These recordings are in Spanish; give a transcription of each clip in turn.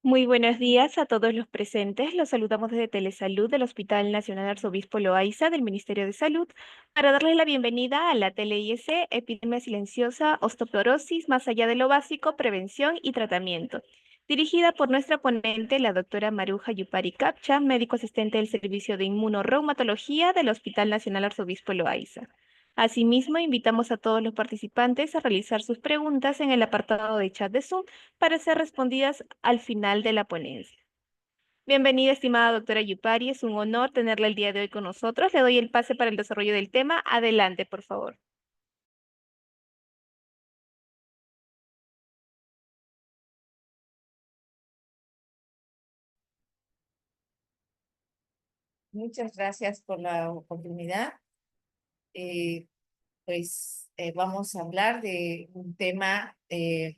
Muy buenos días a todos los presentes. Los saludamos desde Telesalud del Hospital Nacional Arzobispo Loaiza del Ministerio de Salud para darles la bienvenida a la TLIS Epidemia Silenciosa, Osteoporosis, más allá de lo básico, prevención y tratamiento, dirigida por nuestra ponente, la doctora Maruja Yupari Capcha, médico asistente del Servicio de Inmunorreumatología del Hospital Nacional Arzobispo Loaiza. Asimismo, invitamos a todos los participantes a realizar sus preguntas en el apartado de chat de Zoom para ser respondidas al final de la ponencia. Bienvenida, estimada doctora Yupari. Es un honor tenerla el día de hoy con nosotros. Le doy el pase para el desarrollo del tema. Adelante, por favor. Muchas gracias por la oportunidad. Vamos a hablar de un tema en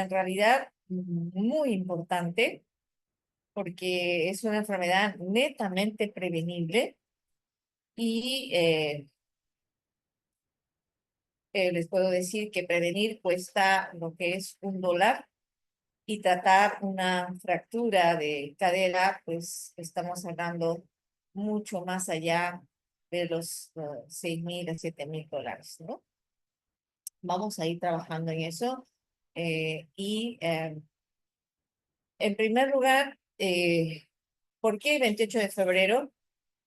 realidad muy importante porque es una enfermedad netamente prevenible y les puedo decir que prevenir cuesta lo que es $1 y tratar una fractura de cadera, pues estamos hablando mucho más allá de los $6,000 a $7,000, ¿no? Vamos a ir trabajando en eso. En primer lugar, ¿por qué el 28 de febrero?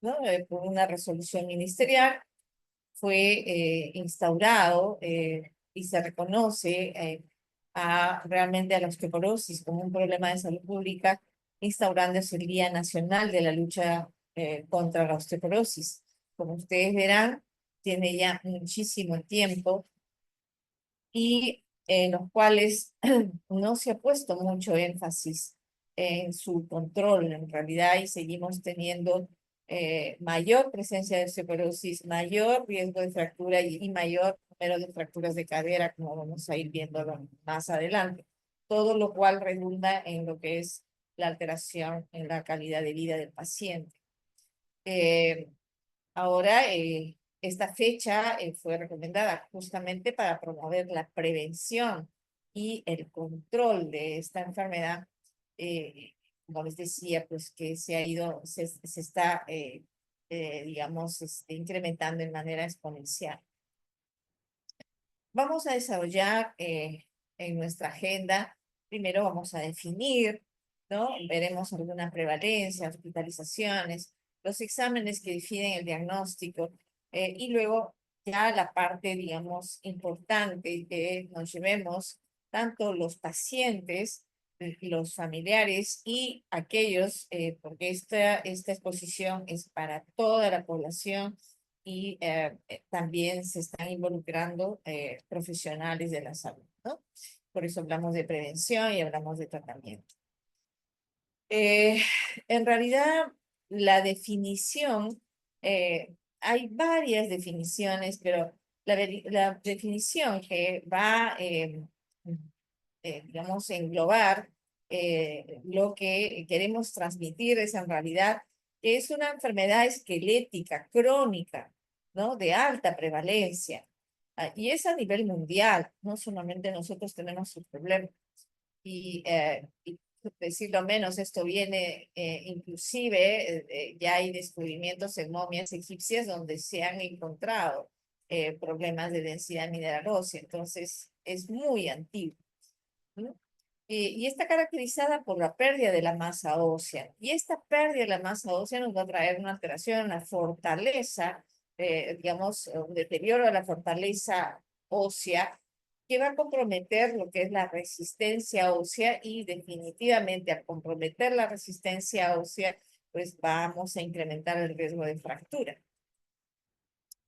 ¿No? Por una resolución ministerial fue instaurado y se reconoce realmente a la osteoporosis como un problema de salud pública, instaurándose el Día Nacional de la Lucha contra la Osteoporosis. Como ustedes verán, tiene ya muchísimo tiempo y en los cuales no se ha puesto mucho énfasis en su control en realidad y seguimos teniendo mayor presencia de osteoporosis, mayor riesgo de fractura y mayor número de fracturas de cadera, como vamos a ir viendo más adelante. Todo lo cual redunda en lo que es la alteración en la calidad de vida del paciente. Eh, Ahora, esta fecha fue recomendada justamente para promover la prevención y el control de esta enfermedad. Como les decía, pues que se está, digamos, incrementando de manera exponencial. Vamos a desarrollar en nuestra agenda, primero vamos a definir, ¿no? Veremos alguna prevalencia, hospitalizaciones, los exámenes que definen el diagnóstico y luego ya la parte, digamos, importante que nos llevemos tanto los pacientes, los familiares y aquellos, porque esta exposición es para toda la población y también se están involucrando profesionales de la salud, ¿no? Por eso hablamos de prevención y hablamos de tratamiento. Eh, en realidad, la definición, hay varias definiciones, pero la definición que va, digamos, englobar lo que queremos transmitir es en realidad que es una enfermedad esquelética, crónica, ¿no? De alta prevalencia. Y es a nivel mundial, no solamente nosotros tenemos sus problemas. Y decirlo menos, esto viene inclusive, ya hay descubrimientos en momias egipcias donde se han encontrado problemas de densidad mineral ósea, entonces es muy antiguo, ¿no? Y está caracterizada por la pérdida de la masa ósea. Y esta pérdida de la masa ósea nos va a traer una alteración en la fortaleza, digamos, un deterioro de la fortaleza ósea, que va a comprometer lo que es la resistencia ósea y definitivamente al comprometer la resistencia ósea, pues vamos a incrementar el riesgo de fractura,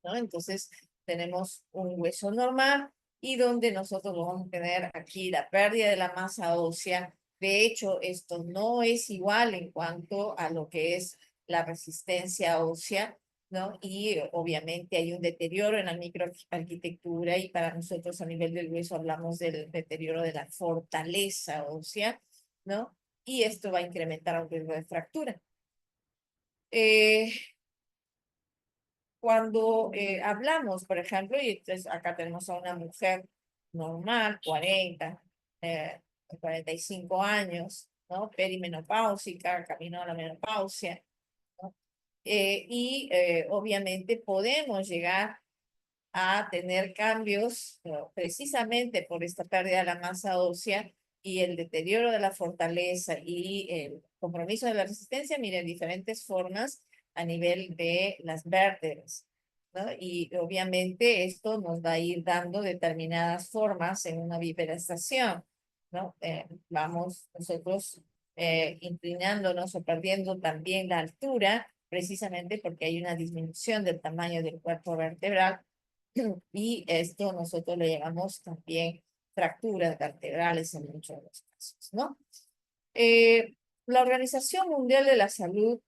¿no? Entonces, tenemos un hueso normal y donde nosotros vamos a tener aquí la pérdida de la masa ósea. De hecho, esto no es igual en cuanto a lo que es la resistencia ósea, ¿no? Y obviamente hay un deterioro en la microarquitectura y para nosotros a nivel del hueso hablamos del deterioro de la fortaleza ósea, ¿no? Y esto va a incrementar el riesgo de fractura. Eh, Cuando hablamos, por ejemplo, y entonces acá tenemos a una mujer normal, 40, 45 años, ¿no? Perimenopáusica, camino a la menopausia, ¿no? Obviamente podemos llegar a tener cambios precisamente por esta pérdida de la masa ósea y el deterioro de la fortaleza y el compromiso de la resistencia, miren, diferentes formas a nivel de las vértebras, ¿no? Y obviamente esto nos va a ir dando determinadas formas en una bipedestación, ¿no? Vamos nosotros inclinándonos o perdiendo también la altura, precisamente porque hay una disminución del tamaño del cuerpo vertebral y esto nosotros le llamamos también fracturas vertebrales en muchos de los casos, ¿no? Eh, la Organización Mundial de la Salud,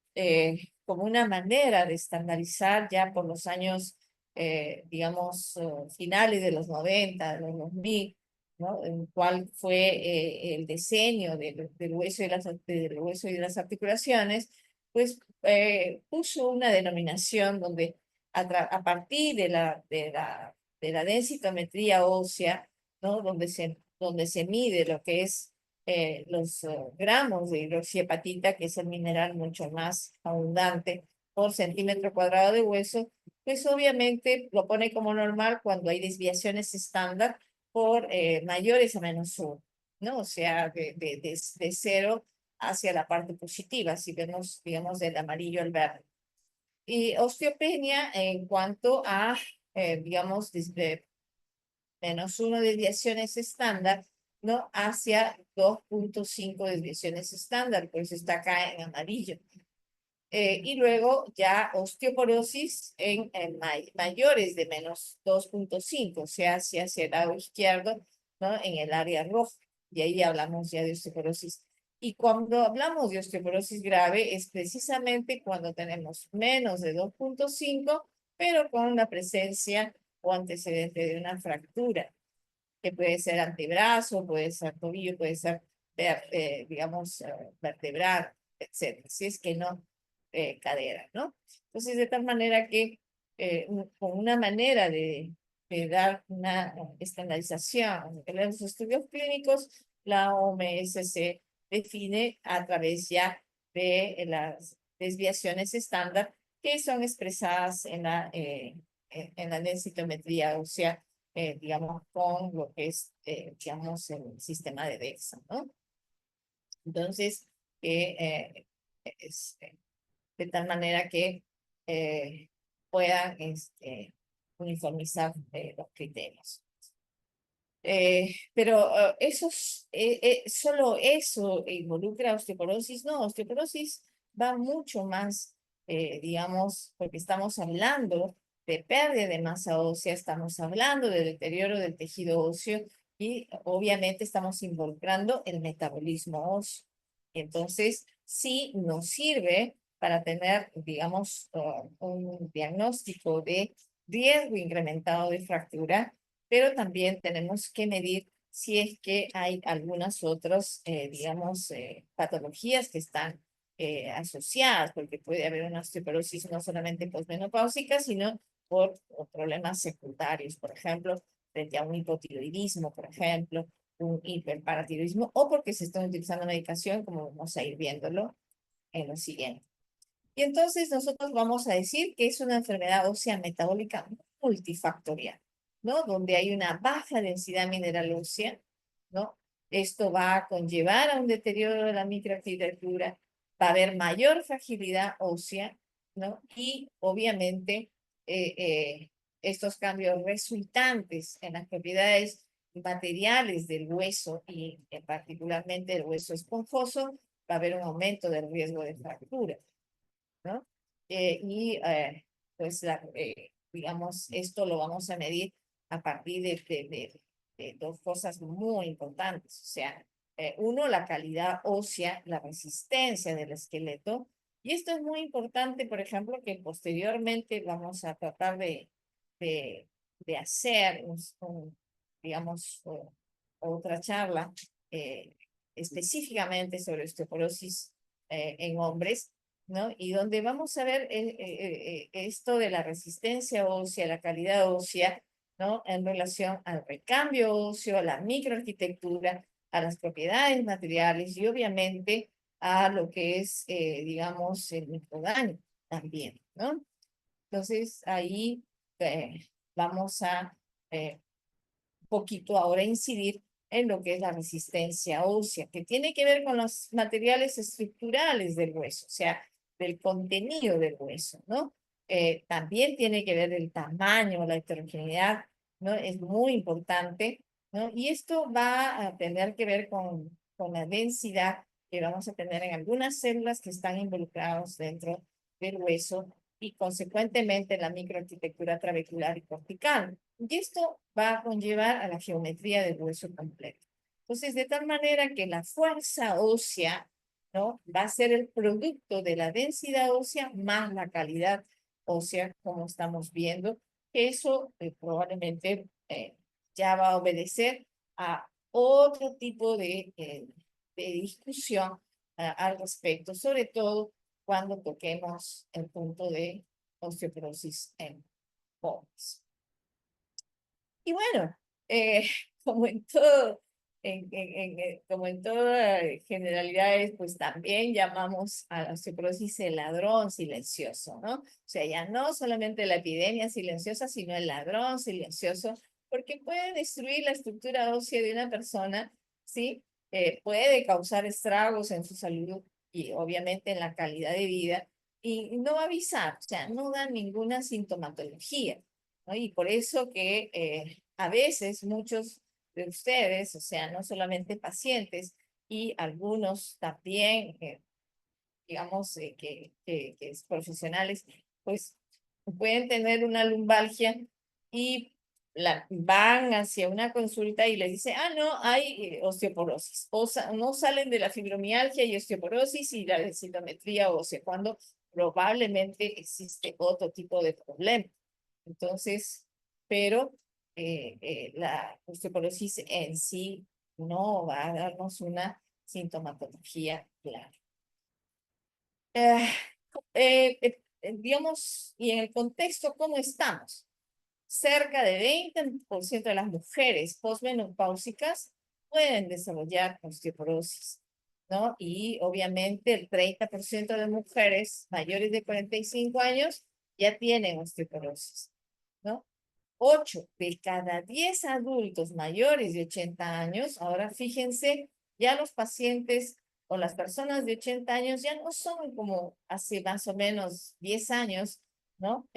como una manera de estandarizar ya por los años, digamos, finales de los 90, de los 2000, ¿no? En cual fue el diseño del hueso del hueso y de las articulaciones, pues puso una denominación donde a partir de la densitometría ósea, ¿no? Donde se mide lo que es los gramos de hidroxiapatita, que es el mineral mucho más abundante por centímetro cuadrado de hueso, pues obviamente lo pone como normal cuando hay desviaciones estándar por mayores a -1, ¿no? O sea, de 0 hacia la parte positiva, si vemos, digamos, del amarillo al verde. Y osteopenia en cuanto a, digamos, desde -1 desviaciones estándar, ¿no? Hacia 2,5 desviaciones estándar, por eso está acá en amarillo. Y luego ya osteoporosis en mayores de -2,5, o sea, hacia el lado izquierdo, ¿no? En el área roja. Y ahí hablamos ya de osteoporosis. Y cuando hablamos de osteoporosis grave es precisamente cuando tenemos menos de 2,5, pero con la presencia o antecedente de una fractura, que puede ser antebrazo, puede ser tobillo, puede ser, digamos, vertebral, etcétera. Si es que no, cadera, ¿no? Entonces, de tal manera que con una manera de dar una estandarización en los estudios clínicos, la OMS se define a través ya de las desviaciones estándar que son expresadas en la densitometría ósea, digamos, con lo que es, digamos, el sistema de DEXA, ¿no? Entonces, es, de tal manera que puedan uniformizar los criterios. Pero solo eso involucra osteoporosis. No, osteoporosis va mucho más, digamos, porque estamos hablando de pérdida de masa ósea, estamos hablando de deterioro del tejido óseo y obviamente estamos involucrando el metabolismo óseo. Entonces, sí nos sirve para tener, digamos, un diagnóstico de riesgo incrementado de fractura, pero también tenemos que medir si es que hay algunas otras, digamos, patologías que están asociadas, porque puede haber una osteoporosis no solamente posmenopáusica, sino por problemas secundarios, por ejemplo, frente a un hipotiroidismo, por ejemplo, un hiperparatiroidismo, o porque se está utilizando medicación, como vamos a ir viéndolo en lo siguiente. Y entonces nosotros vamos a decir que es una enfermedad ósea metabólica multifactorial, ¿no? Donde hay una baja densidad mineral ósea, ¿no? Esto va a conllevar a un deterioro de la microarquitectura, va a haber mayor fragilidad ósea, ¿no? Y obviamente estos cambios resultantes en las propiedades materiales del hueso y particularmente del hueso esponjoso, va a haber un aumento del riesgo de fractura, ¿no? Pues, digamos, esto lo vamos a medir a partir de dos cosas muy importantes. O sea, uno, la calidad ósea, la resistencia del esqueleto. Y esto es muy importante, por ejemplo, que posteriormente vamos a tratar de hacer, digamos, otra charla específicamente sobre osteoporosis en hombres, ¿no? Y donde vamos a ver esto de la resistencia ósea, la calidad ósea, ¿no? En relación al recambio óseo, a la microarquitectura a las propiedades materiales y obviamente a lo que es, digamos, el microdaño también, ¿no? Entonces ahí vamos a un poquito ahora incidir en lo que es la resistencia ósea, que tiene que ver con los materiales estructurales del hueso, o sea, del contenido del hueso, ¿no? También tiene que ver el tamaño, la heterogeneidad, ¿no? Es muy importante, ¿no? Y esto va a tener que ver con la densidad que vamos a tener en algunas células que están involucradas dentro del hueso y consecuentemente la microarquitectura trabecular y cortical. Y esto va a conllevar a la geometría del hueso completo. Entonces, de tal manera que la fuerza ósea, ¿no? Va a ser el producto de la densidad ósea más la calidad ósea, como estamos viendo. Eso probablemente ya va a obedecer a otro tipo de discusión al respecto, sobre todo cuando toquemos el punto de osteoporosis en jóvenes. Y bueno, eh, como en todo, como en todas generalidades, pues también llamamos a la osteoporosis el ladrón silencioso, ¿no? O sea, ya no solamente la epidemia silenciosa, sino el ladrón silencioso, porque puede destruir la estructura ósea de una persona, ¿sí? Puede causar estragos en su salud y obviamente en la calidad de vida, y no avisar, o sea, no da ninguna sintomatología. ¿No? Y por eso que a veces muchos de ustedes, o sea, no solamente pacientes y algunos también, digamos, que es profesionales, pues pueden tener una lumbalgia y van hacia una consulta y les dice, ah, no, hay osteoporosis. No salen de la fibromialgia y osteoporosis y la densitometría ósea, cuando probablemente existe otro tipo de problema. Entonces, pero la osteoporosis en sí no va a darnos una sintomatología clara. Eh, digamos, y en el contexto, ¿cómo estamos? Cerca de 20% de las mujeres posmenopáusicas pueden desarrollar osteoporosis, ¿no? Y obviamente el 30% de mujeres mayores de 45 años ya tienen osteoporosis, ¿no? 8 de cada 10 adultos mayores de 80 años, ahora fíjense, ya los pacientes o las personas de 80 años ya no son como hace más o menos 10 años, ¿no?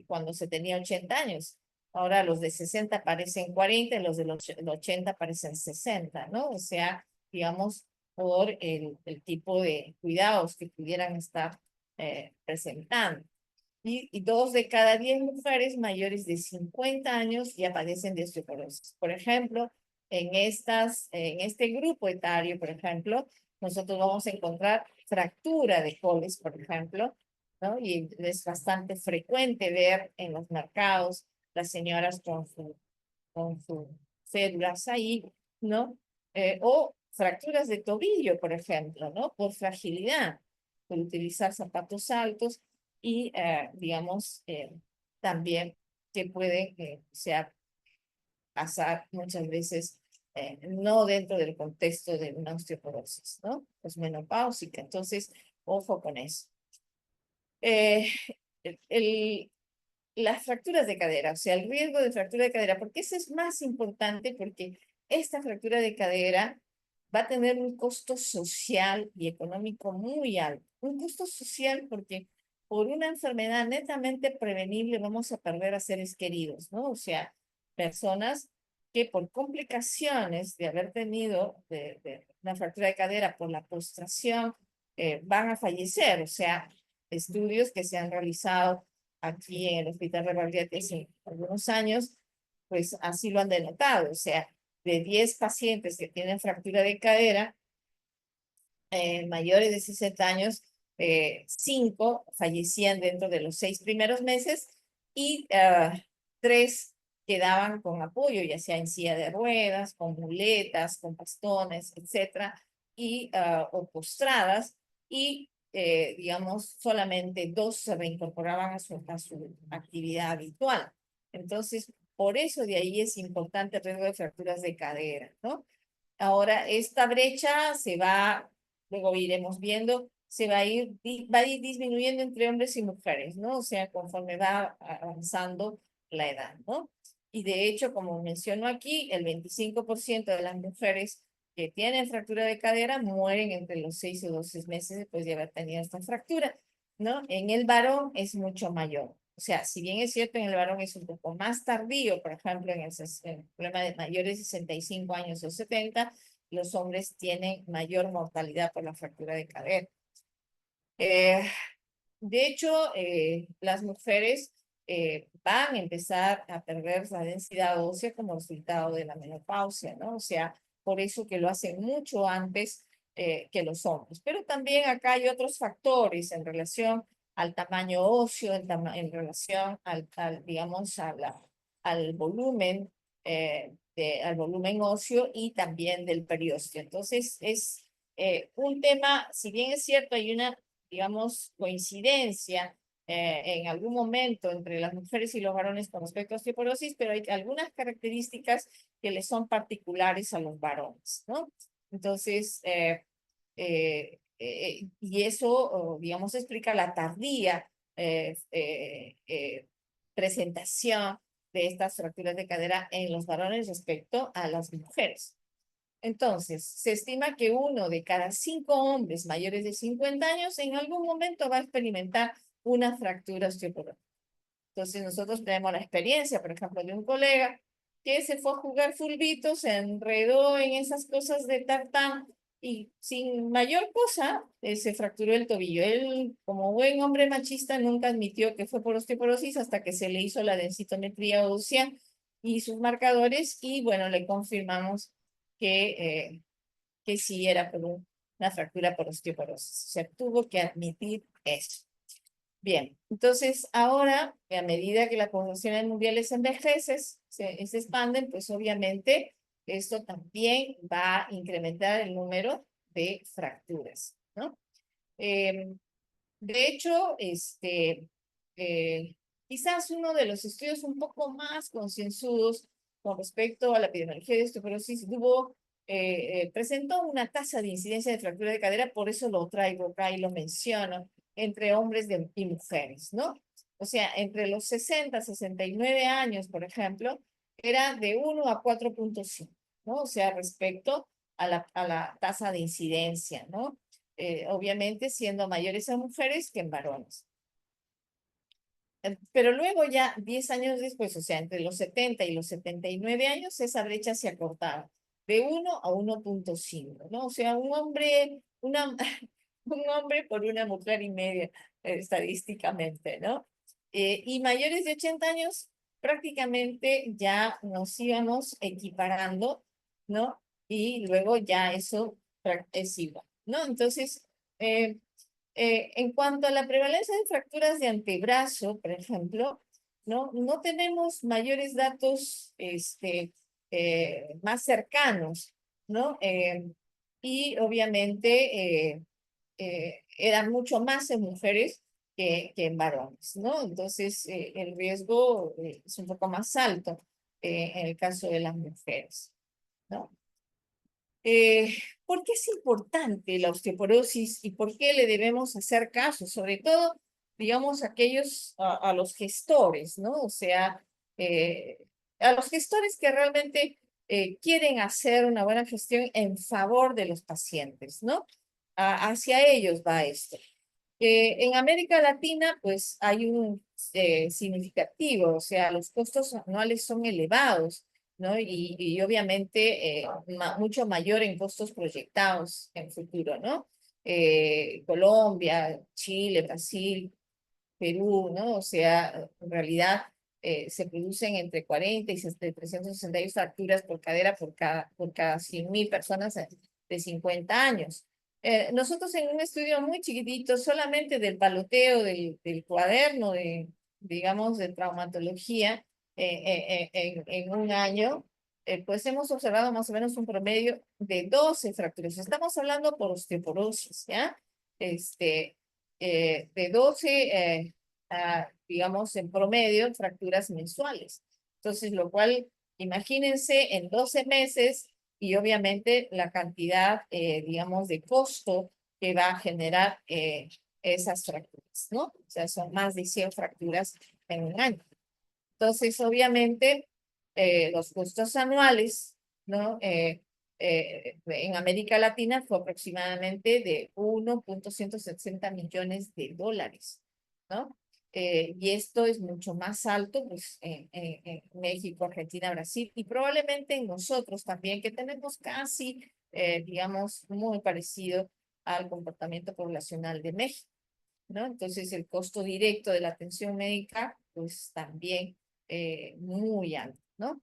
Cuando se tenía 80 años. Ahora los de 60 parecen 40 y los de los 80 parecen 60, ¿no? O sea, digamos, por el tipo de cuidados que pudieran estar presentando. Y 2 de cada 10 mujeres mayores de 50 años ya padecen de osteoporosis. Por ejemplo, en este grupo etario, por ejemplo, nosotros vamos a encontrar fractura de coles, por ejemplo, ¿no? Y es bastante frecuente ver en los mercados las señoras con sus cédulas ahí, ¿no? O fracturas de tobillo, por ejemplo, ¿no? Por fragilidad, por utilizar zapatos altos y, digamos, también que puede, o sea, pasar muchas veces no dentro del contexto de una osteoporosis, ¿no? Pues menopáusica. Entonces, ojo con eso. Eh, el, las fracturas de cadera, o sea, el riesgo de fractura de cadera, porque eso es más importante porque esta fractura de cadera va a tener un costo social y económico muy alto. Un costo social porque por una enfermedad netamente prevenible vamos a perder a seres queridos, ¿no? O sea, personas que por complicaciones de haber tenido una fractura de cadera por la postración van a fallecer. O sea, estudios que se han realizado aquí en el Hospital de Barriate hace algunos años, pues así lo han denotado. O sea, de 10 pacientes que tienen fractura de cadera, mayores de 60 años, 5 fallecían dentro de los 6 primeros meses y 3 quedaban con apoyo, ya sea en silla de ruedas, con muletas, con bastones, etcétera, y, o postradas, y digamos, solamente 2 se reincorporaban a su actividad habitual. Entonces, por eso de ahí es importante el riesgo de fracturas de cadera, ¿no? Ahora, esta brecha se va, luego iremos viendo, va a ir disminuyendo entre hombres y mujeres, ¿no? O sea, conforme va avanzando la edad, ¿no? Y de hecho, como menciono aquí, el 25% de las mujeres que tienen fractura de cadera mueren entre los 6 y 12 meses después de haber tenido esta fractura, ¿no? En el varón es mucho mayor. O sea, si bien es cierto, en el varón es un poco más tardío, por ejemplo, en el problema de mayores de 65 años o 70, los hombres tienen mayor mortalidad por la fractura de cadera. Eh, de hecho, las mujeres van a empezar a perder la densidad ósea como resultado de la menopausia, ¿no? O sea, por eso que lo hacen mucho antes que los hombres. Pero también acá hay otros factores en relación al tamaño óseo, en relación digamos, al volumen, al volumen óseo y también del periósteo. Entonces, es un tema, si bien es cierto, hay una, digamos, coincidencia en algún momento entre las mujeres y los varones con respecto a osteoporosis, pero hay algunas características que le son particulares a los varones, ¿no? Entonces, y eso, digamos, explica la tardía presentación de estas fracturas de cadera en los varones respecto a las mujeres. Entonces, se estima que 1 de cada 5 hombres mayores de 50 años en algún momento va a experimentar una fractura osteoporótica. Entonces, nosotros tenemos la experiencia, por ejemplo, de un colega que se fue a jugar fulbito, se enredó en esas cosas de tartán y sin mayor cosa se fracturó el tobillo. Él, como buen hombre machista, nunca admitió que fue por osteoporosis hasta que se le hizo la densitometría ósea y sus marcadores y bueno, le confirmamos que sí era por una fractura por osteoporosis. O sea, tuvo que admitir eso. Bien, entonces ahora, a medida que las poblaciones mundiales envejecen, se expanden, pues obviamente esto también va a incrementar el número de fracturas, ¿no? De hecho, quizás uno de los estudios un poco más concienzudos con respecto a la epidemiología de osteoporosis presentó una tasa de incidencia de fractura de cadera, por eso lo traigo acá y lo menciono, entre hombres y mujeres, ¿no? O sea, entre los 60 y 69 años, por ejemplo, era de 1 a 4,5, ¿no? O sea, respecto a la tasa de incidencia, ¿no? Obviamente siendo mayores en mujeres que en varones. Pero luego ya 10 años después, o sea, entre los 70 y los 79 años, esa brecha se acortaba de 1 a 1,5, ¿no? O sea, un hombre por una mujer y media, estadísticamente, ¿no? Y mayores de 80 años, prácticamente ya nos íbamos equiparando, ¿no? Y luego ya eso es igual, ¿no? Entonces, eh, en cuanto a la prevalencia de fracturas de antebrazo, por ejemplo, no tenemos mayores datos más cercanos, ¿no? Y obviamente eran mucho más en mujeres que en varones, ¿no? Entonces, el riesgo es un poco más alto en el caso de las mujeres, ¿no? Eh, ¿Por qué es importante la osteoporosis y por qué le debemos hacer caso? Sobre todo, digamos, aquellos a los gestores, ¿no? O sea, a los gestores que realmente quieren hacer una buena gestión en favor de los pacientes, ¿no? Hacia ellos va esto. En América Latina, pues hay un significativo, o sea, los costos anuales son elevados, ¿no? Y obviamente mucho mayor en costos proyectados en futuro, ¿no? Colombia, Chile, Brasil, Perú, ¿no? O sea, en realidad se producen entre 40 y 362 fracturas por cadera por cada 100.000 personas de 50 años. Nosotros en un estudio muy chiquitito, solamente del paloteo del cuaderno digamos, de traumatología en un año, pues hemos observado más o menos un promedio de 12 fracturas. Estamos hablando por osteoporosis, ¿ya? De 12 digamos, en promedio, fracturas mensuales. Entonces, lo cual, imagínense, en 12 meses, y obviamente la cantidad, digamos, de costo que va a generar esas fracturas, ¿no? O sea, son más de 100 fracturas en un año. Entonces, obviamente, los costos anuales, ¿no? En América Latina fue aproximadamente de 1.160 millones de dólares, ¿no? Y esto es mucho más alto, pues, en México, Argentina, Brasil, y probablemente en nosotros también, que tenemos casi, digamos, muy parecido al comportamiento poblacional de México, ¿no? Entonces, el costo directo de la atención médica, pues, también muy alto, ¿no?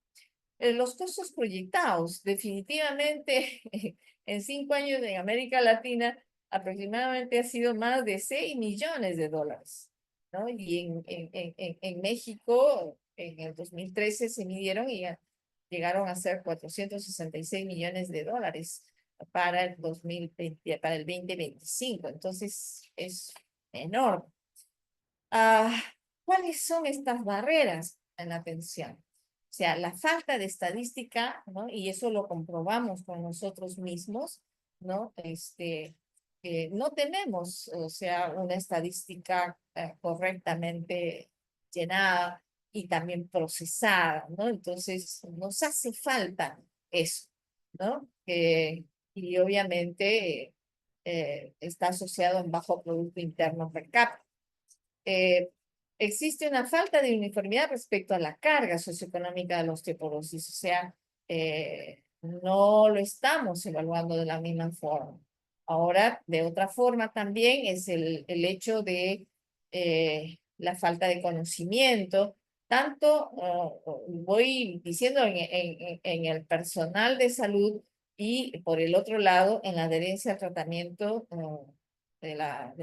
Los costos proyectados, definitivamente, en 5 años en América Latina, aproximadamente ha sido más de 6 millones de dólares, ¿no? Y en México, en el 2013 se midieron y llegaron a ser 466 millones de dólares para el 2020, para el 2025. Entonces, es enorme. Ah, ¿cuáles son estas barreras en la atención? O sea, la falta de estadística, ¿no? Y eso lo comprobamos con nosotros mismos, ¿no? No tenemos, o sea, una estadística correctamente llenada y también procesada, ¿no? Entonces, nos hace falta eso, ¿no? Y obviamente está asociado a un bajo Producto Interno per cápita. eh, Existe una falta de uniformidad respecto a la carga socioeconómica de la osteoporosis, o sea, no lo estamos evaluando de la misma forma. Ahora, de otra forma también es el hecho de la falta de conocimiento, tanto voy diciendo en el personal de salud y por el otro lado en la adherencia al tratamiento de la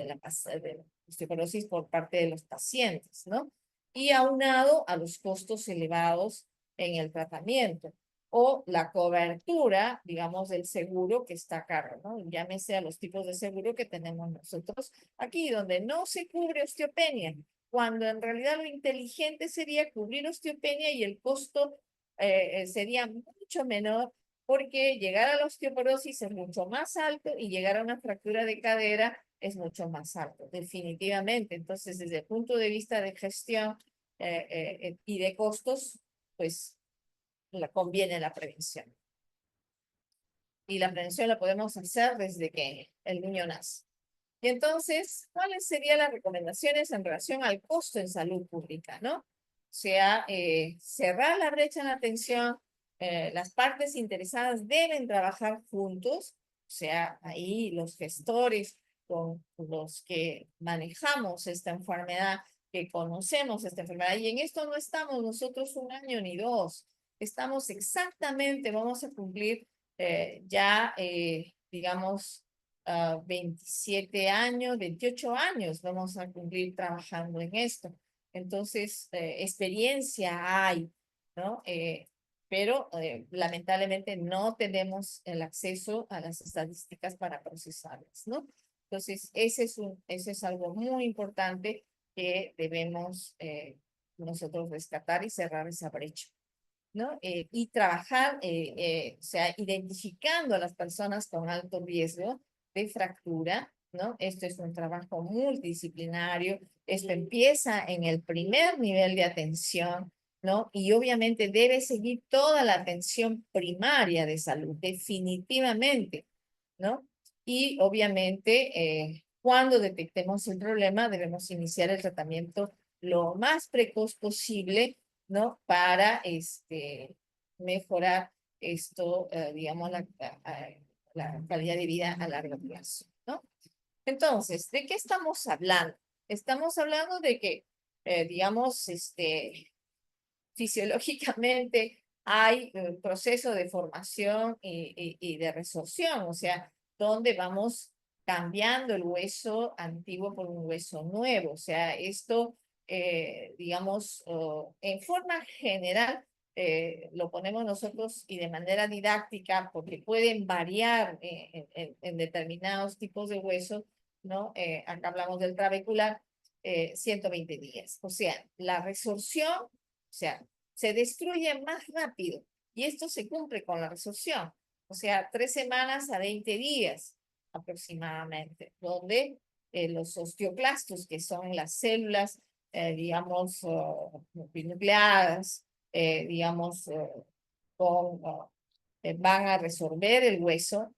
osteoporosis por parte de los pacientes, ¿no? Y aunado a los costos elevados en el tratamiento o la cobertura, digamos, del seguro que está a cargo, ¿no? Llámese a los tipos de seguro que tenemos nosotros aquí, donde no se cubre osteopenia, cuando en realidad lo inteligente sería cubrir osteopenia y el costo sería mucho menor porque llegar a la osteoporosis es mucho más alto y llegar a una fractura de cadera es mucho más alto, definitivamente. Entonces, desde el punto de vista de gestión y de costos, pues conviene la prevención. Y la prevención la podemos hacer desde que el niño nace. Y entonces, ¿cuáles serían las recomendaciones en relación al costo en salud pública, no? O sea, cerrar la brecha en la atención, las partes interesadas deben trabajar juntos, o sea, ahí los gestores con los que manejamos esta enfermedad, que conocemos esta enfermedad, y en esto no estamos nosotros 1 año ni 2, estamos exactamente, vamos a cumplir digamos, 27 años, 28 años vamos a cumplir trabajando en esto. Entonces, experiencia hay, ¿no? Pero lamentablemente no tenemos el acceso a las estadísticas para procesarlas, ¿no? Entonces, ese es algo muy importante que debemos nosotros rescatar y cerrar esa brecha, ¿no? Y trabajar, o sea, identificando a las personas con alto riesgo de fractura, ¿no? Esto es un trabajo multidisciplinario, esto empieza en el primer nivel de atención, ¿no? Y obviamente debe seguir toda la atención primaria de salud, definitivamente, ¿no? Y obviamente, cuando detectemos el problema, debemos iniciar el tratamiento lo más precoz posible, ¿no? Para mejorar esto, digamos, la calidad de vida a largo plazo, ¿no? Entonces, ¿de qué estamos hablando? Estamos hablando de que, digamos, fisiológicamente hay un proceso de formación y de resorción, o sea, donde vamos cambiando el hueso antiguo por un hueso nuevo. O sea, esto, digamos, en forma general, lo ponemos nosotros y de manera didáctica, porque pueden variar en determinados tipos de huesos, ¿no? Acá hablamos del trabecular, 120 días. O sea, la resorción, o sea, se destruye más rápido y esto se cumple con la resorción. o sea, 3 semanas a 20 días aproximadamente, donde los osteoclastos, que son las células, digamos, multinucleadas, digamos, con, van a resolver el hueso,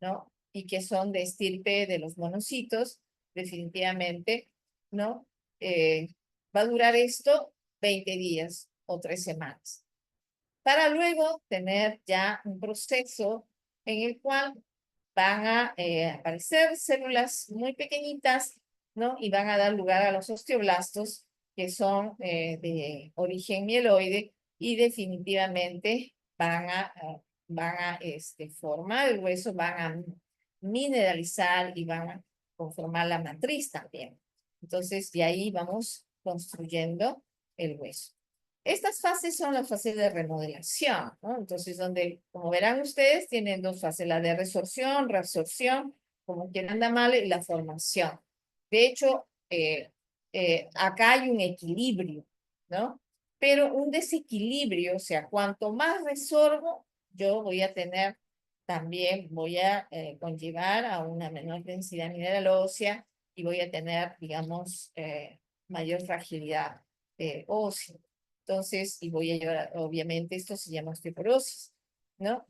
¿no? Y que son de estirpe de los monocitos, definitivamente, ¿no? Va a durar esto 20 días o 3 semanas, para luego tener ya un proceso en el cual van a aparecer células muy pequeñitas, ¿no? Y van a dar lugar a los osteoblastos, que son de origen mieloide y definitivamente van a formar el hueso, van a mineralizar y van a conformar la matriz también. Entonces, de ahí vamos construyendo el hueso. Estas fases son las fases de remodelación, ¿no? Entonces, donde, como verán ustedes, tienen dos fases, la de reabsorción, como quien anda mal, y la formación. De hecho, acá hay un equilibrio, ¿no? Pero un desequilibrio, o sea, cuanto más resorbo, yo voy a tener, también voy a conllevar a una menor densidad mineral ósea y voy a tener, digamos, mayor fragilidad ósea. Entonces, y voy a llevar, obviamente, esto se llama osteoporosis, ¿no?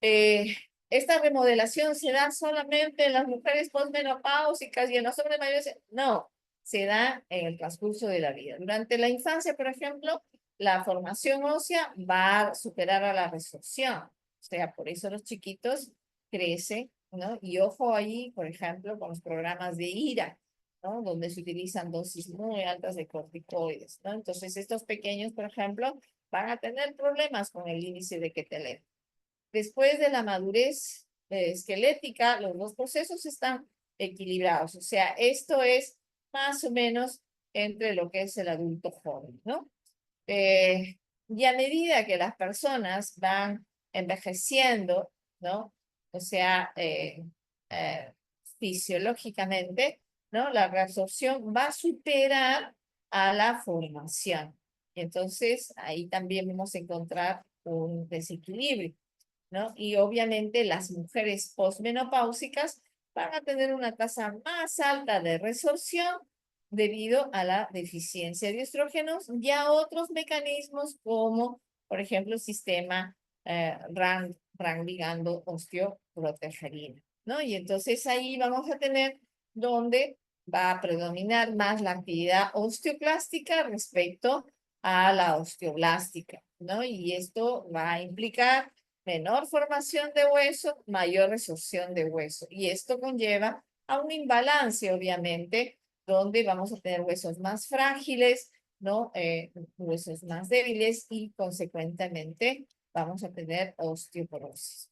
Esta remodelación se da solamente en las mujeres posmenopáusicas y en los hombres mayores. No, se da en el transcurso de la vida. Durante la infancia, por ejemplo, la formación ósea va a superar a la resorción. O sea, por eso los chiquitos crecen, ¿no? Y ojo ahí, por ejemplo, con los programas de IRA, ¿no? Donde se utilizan dosis muy altas de corticoides, ¿no? Entonces, estos pequeños, por ejemplo, van a tener problemas con el índice de Queteler. Después de la madurez esquelética, los dos procesos están equilibrados. O sea, esto es más o menos entre lo que es el adulto joven, ¿no? Y a medida que las personas van envejeciendo, ¿no? O sea, fisiológicamente, ¿no? La reabsorción va a superar a la formación. Y entonces ahí también vamos a encontrar un desequilibrio, ¿no? Y obviamente las mujeres posmenopáusicas van a tener una tasa más alta de resorción debido a la deficiencia de estrógenos y a otros mecanismos como, por ejemplo, el sistema RAN ligando osteoprotegerina, ¿no? Y entonces ahí vamos a tener donde va a predominar más la actividad osteoclástica respecto a la osteoblástica, ¿no? Y esto va a implicar menor formación de hueso, mayor resorción de hueso. Y esto conlleva a un imbalance, obviamente, donde vamos a tener huesos más frágiles, ¿no? Huesos más débiles y consecuentemente vamos a tener osteoporosis.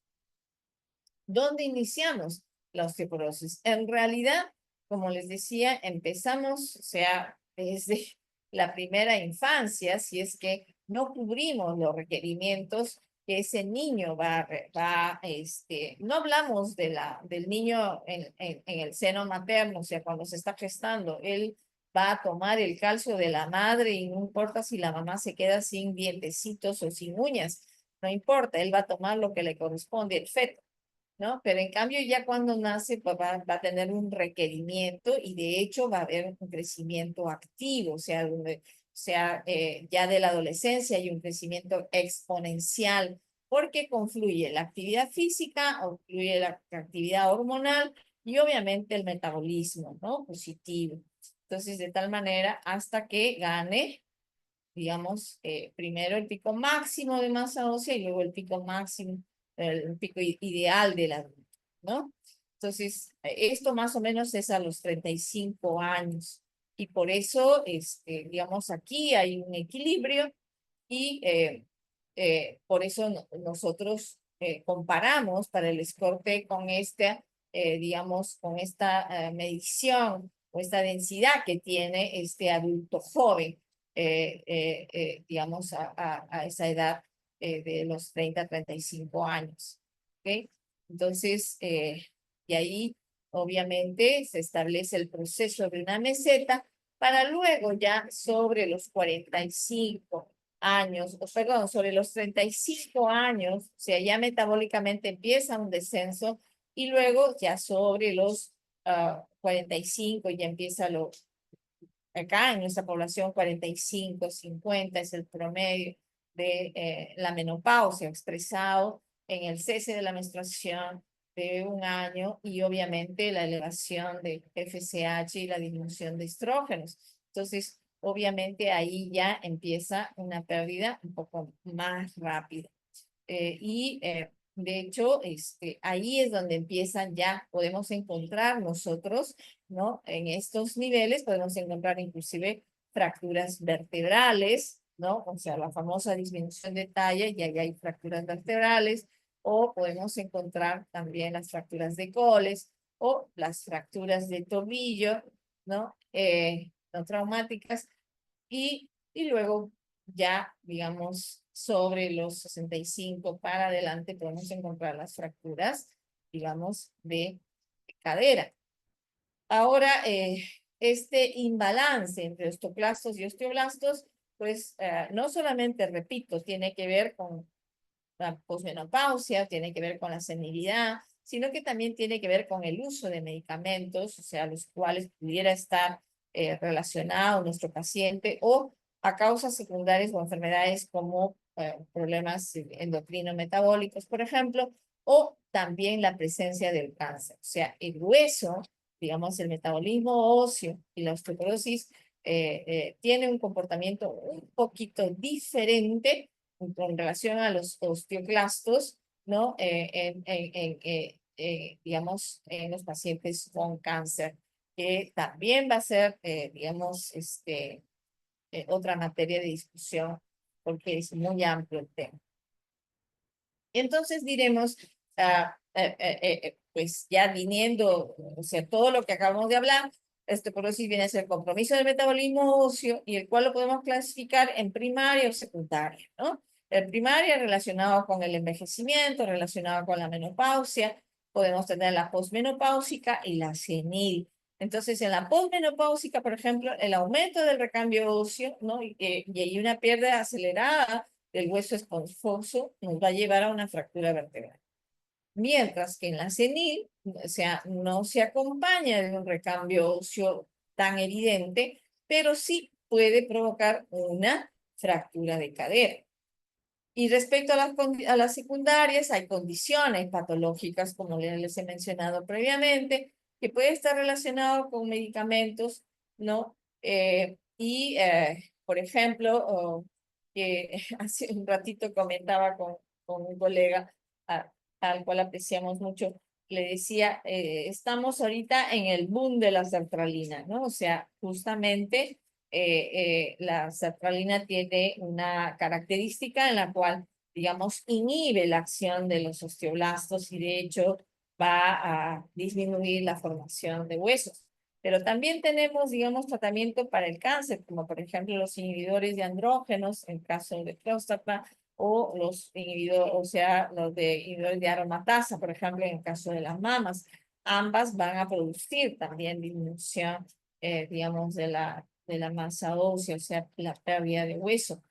¿Dónde iniciamos la osteoporosis? En realidad, como les decía, empezamos, o sea, desde la primera infancia, si es que no cubrimos los requerimientos que ese niño no hablamos del niño en el seno materno, o sea, cuando se está gestando, él va a tomar el calcio de la madre y no importa si la mamá se queda sin dientecitos o sin uñas, no importa, él va a tomar lo que le corresponde, el feto, ¿no? Pero en cambio ya cuando nace pues va a tener un requerimiento y de hecho va a haber un crecimiento activo, o sea, ya de la adolescencia hay un crecimiento exponencial porque confluye la actividad física, confluye la actividad hormonal y obviamente el metabolismo, ¿no? Positivo. Entonces, de tal manera hasta que gane, digamos, primero el pico máximo de masa ósea y luego el pico máximo, el pico ideal del adulto, ¿no? Entonces, esto más o menos es a los 35 años. Y por eso, digamos, aquí hay un equilibrio y por eso nosotros comparamos para el SCORP con digamos, con esta medición o esta densidad que tiene este adulto joven, digamos, a esa edad de los 30 a 35 años. ¿Ok? Entonces, y ahí obviamente se establece el proceso de una meseta para luego ya sobre los 45 años, o perdón, sobre los 35 años, o sea, ya metabólicamente empieza un descenso y luego ya sobre los 45 ya empieza lo, acá en nuestra población 45, 50 es el promedio de la menopausia expresado en el cese de la menstruación de un año y obviamente la elevación de FSH y la disminución de estrógenos. Entonces, obviamente ahí ya empieza una pérdida un poco más rápida. De hecho, ahí es donde empiezan ya, podemos encontrar nosotros, ¿no? En estos niveles podemos encontrar inclusive fracturas vertebrales, ¿no? O sea, la famosa disminución de talla, y ahí hay fracturas vertebrales, o podemos encontrar también las fracturas de coles o las fracturas de tobillo, ¿no? No traumáticas, y luego ya, digamos, sobre los 65 para adelante podemos encontrar las fracturas, digamos, de cadera. Ahora, este imbalance entre osteoclastos y osteoblastos, pues no solamente, repito, tiene que ver con la posmenopausia, tiene que ver con la senilidad, sino que también tiene que ver con el uso de medicamentos, o sea, los cuales pudiera estar relacionado nuestro paciente o a causas secundarias o enfermedades como problemas endocrino-metabólicos, por ejemplo, o también la presencia del cáncer. O sea, el hueso, digamos, el metabolismo óseo y la osteoporosis tiene un comportamiento un poquito diferente con relación a los osteoclastos, ¿no? Digamos, en los pacientes con cáncer, que también va a ser, digamos, otra materia de discusión, porque es muy amplio el tema. Entonces diremos, pues ya viniendo, o sea, todo lo que acabamos de hablar, osteoporosis viene a ser compromiso del metabolismo óseo y el cual lo podemos clasificar en primaria o secundaria, ¿no? El primaria relacionado con el envejecimiento, relacionado con la menopausia, podemos tener la posmenopáusica y la senil. Entonces, en la posmenopáusica, por ejemplo, el aumento del recambio óseo, ¿no? Y hay una pérdida acelerada del hueso esponjoso nos va a llevar a una fractura vertebral. Mientras que en la senil, o sea, no se acompaña de un recambio óseo tan evidente, pero sí puede provocar una fractura de cadera. Y respecto a las secundarias, hay condiciones patológicas, como les he mencionado previamente, que puede estar relacionado con medicamentos, ¿no? Por ejemplo, que hace un ratito comentaba con un colega al cual apreciamos mucho, le decía, estamos ahorita en el boom de la sertralina, ¿no? O sea, justamente la sertralina tiene una característica en la cual, digamos, inhibe la acción de los osteoblastos y de hecho va a disminuir la formación de huesos. Pero también tenemos, digamos, tratamiento para el cáncer, como por ejemplo los inhibidores de andrógenos en caso de próstata, o los inhibidores, o sea, los de inhibidores de aromatasa, por ejemplo, en el caso de las mamas. Ambas van a producir también disminución, digamos, de la masa ósea, o sea, la pérdida de hueso.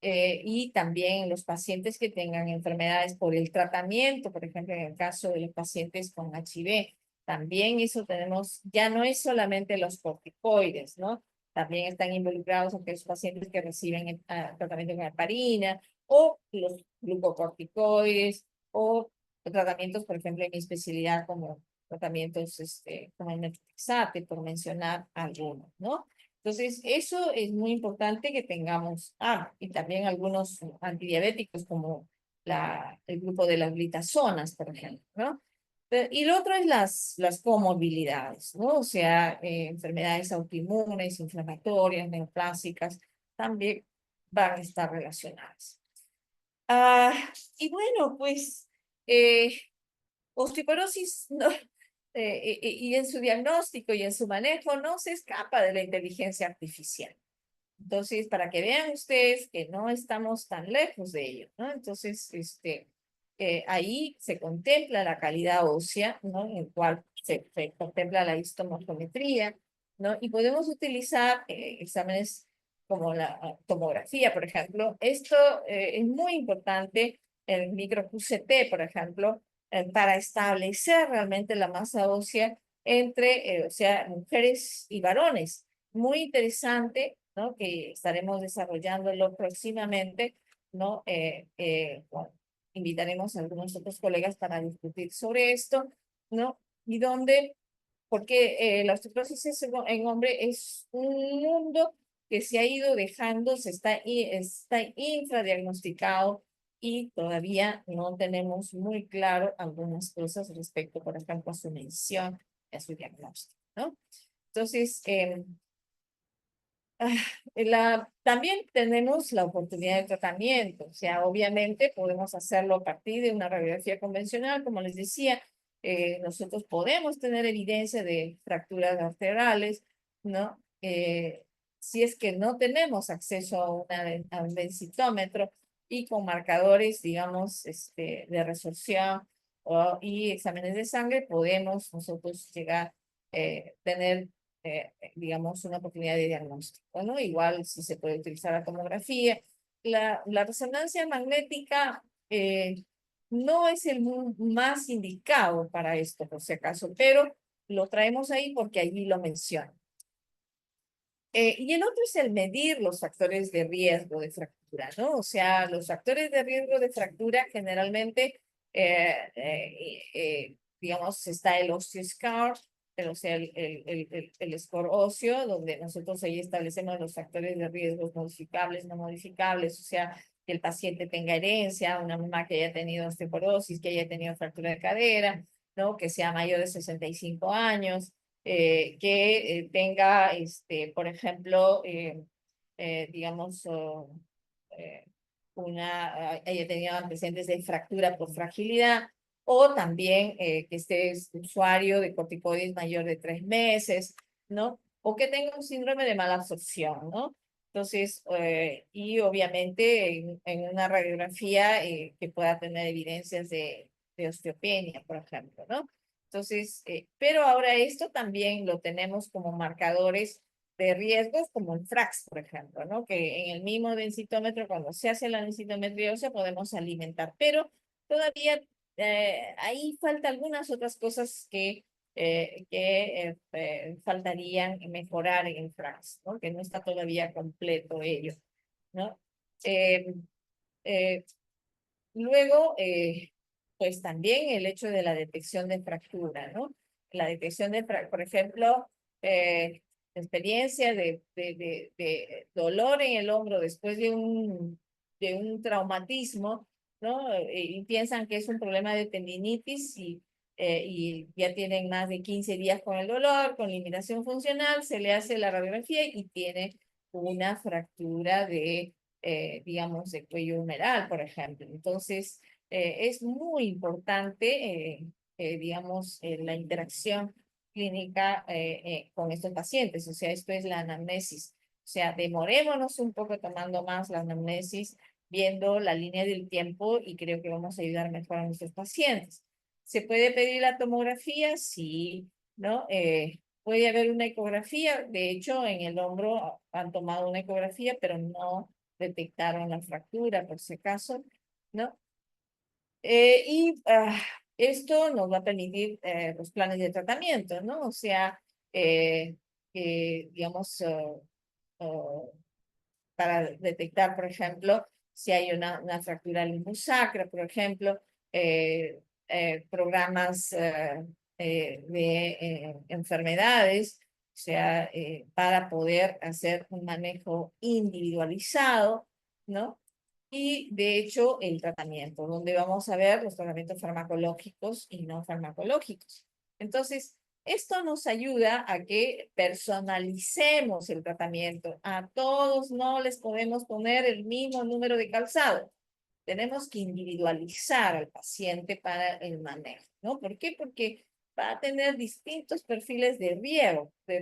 Y también los pacientes que tengan enfermedades por el tratamiento, por ejemplo, en el caso de los pacientes con HIV, también eso tenemos, ya no es solamente los corticoides, ¿no? También están involucrados aquellos pacientes que reciben tratamiento con heparina o los glucocorticoides o tratamientos, por ejemplo, en mi especialidad como tratamientos como el metotrexate, por mencionar algunos, ¿no? Entonces, eso es muy importante que tengamos, y también algunos antidiabéticos como el grupo de las glitazonas, por ejemplo, ¿no? Y lo otro es las comorbilidades, ¿no? O sea, enfermedades autoinmunes, inflamatorias, neoplásicas, también van a estar relacionadas. Y bueno, pues eh, osteoporosis no, y en su diagnóstico y en su manejo no se escapa de la inteligencia artificial. Entonces, para que vean ustedes que no estamos tan lejos de ello, ¿no? Entonces, ahí se contempla la calidad ósea, ¿no? En el cual se contempla la histomorfometría, ¿no? Y podemos utilizar exámenes como la tomografía, por ejemplo. Esto es muy importante, el micro QCT, por ejemplo, para establecer realmente la masa ósea entre, o sea, mujeres y varones. Muy interesante, ¿no? Que estaremos desarrollándolo próximamente, ¿no? Bueno, invitaremos a algunos otros colegas para discutir sobre esto, ¿no? Y donde, porque la osteoporosis en hombre es un mundo que se ha ido dejando, está infradiagnosticado y todavía no tenemos muy claro algunas cosas respecto, por ejemplo, a su medición y a su diagnóstico, ¿no? Entonces, también tenemos la oportunidad de tratamiento, o sea, obviamente podemos hacerlo a partir de una radiografía convencional, como les decía, nosotros podemos tener evidencia de fracturas vertebrales, ¿no? Si es que no tenemos acceso a un densitómetro y con marcadores, digamos, de resorción y exámenes de sangre, podemos nosotros llegar a tener digamos, una oportunidad de diagnóstico, ¿no? Igual si se puede utilizar la tomografía. La resonancia magnética no es el más indicado para esto, por si acaso, pero lo traemos ahí porque allí lo menciona. Y el otro es el medir los factores de riesgo de fractura, ¿no? O sea, los factores de riesgo de fractura generalmente, digamos, está el osteoscar, o sea, el score óseo, donde nosotros ahí establecemos los factores de riesgos modificables, no modificables, o sea, que el paciente tenga herencia, una mamá que haya tenido osteoporosis, que haya tenido fractura de cadera, ¿no? Que sea mayor de 65 años, que tenga, por ejemplo, digamos, eh, haya tenido antecedentes de fractura por fragilidad, o también que esté usuario de corticoides mayor de 3 meses, ¿no? O que tenga un síndrome de mala absorción, ¿no? Entonces, y obviamente en una radiografía que pueda tener evidencias de osteopenia, por ejemplo, ¿no? Entonces, pero ahora esto también lo tenemos como marcadores de riesgos, como el FRAX, por ejemplo, ¿no? Que en el mismo densitómetro, cuando se hace la densitometría ósea, podemos alimentar, pero todavía ahí falta algunas otras cosas que faltarían mejorar en el FRAX, ¿no? Que no está todavía completo ello, ¿no? Eh, eh, Luego, pues también el hecho de la detección de fractura, ¿no? La detección por ejemplo, experiencia de dolor en el hombro después de un traumatismo, ¿no? Y piensan que es un problema de tendinitis y ya tienen más de 15 días con el dolor, con limitación funcional, se le hace la radiografía y tiene una fractura digamos, de cuello humeral, por ejemplo. Entonces, es muy importante, digamos, la interacción clínica con estos pacientes. O sea, esto es la anamnesis. O sea, demorémonos un poco tomando más la anamnesis, viendo la línea del tiempo y creo que vamos a ayudar mejor a nuestros pacientes. ¿Se puede pedir la tomografía? Sí, ¿no? Puede haber una ecografía. De hecho, en el hombro han tomado una ecografía, pero no detectaron la fractura, por si acaso, ¿no? Esto nos va a permitir los planes de tratamiento, ¿no? O sea, digamos, para detectar, por ejemplo, si hay una fractura limbosacra, por ejemplo, eh, programas de enfermedades, o sea, para poder hacer un manejo individualizado, ¿no? Y de hecho, el tratamiento, donde vamos a ver los tratamientos farmacológicos y no farmacológicos. Entonces, esto nos ayuda a que personalicemos el tratamiento. A todos no les podemos poner el mismo número de calzado. Tenemos que individualizar al paciente para el manejo, ¿no? ¿Por qué? Porque va a tener distintos perfiles de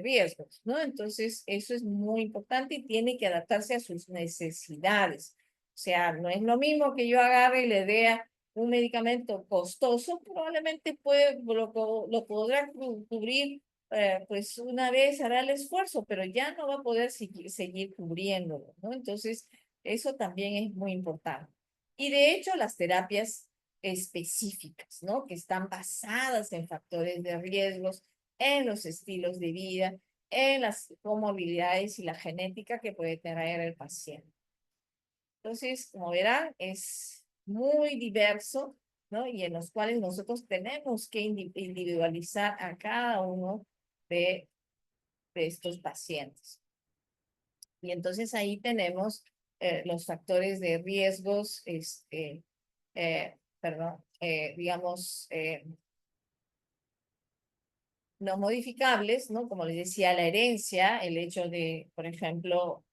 riesgos, ¿no? Entonces, eso es muy importante y tiene que adaptarse a sus necesidades. O sea, no es lo mismo que yo agarre y le dé un medicamento costoso, probablemente lo podrá cubrir pues una vez hará el esfuerzo, pero ya no va a poder seguir cubriéndolo, ¿no? Entonces, eso también es muy importante. Y de hecho, las terapias específicas, ¿no? Que están basadas en factores de riesgos, en los estilos de vida, en las comorbilidades y la genética que puede traer el paciente. Entonces, como verán, es muy diverso, ¿no? Y en los cuales nosotros tenemos que individualizar a cada uno de, de estos pacientes. Y entonces ahí tenemos los factores de riesgos, digamos, no modificables, ¿no? Como les decía, la herencia, el hecho de, por ejemplo,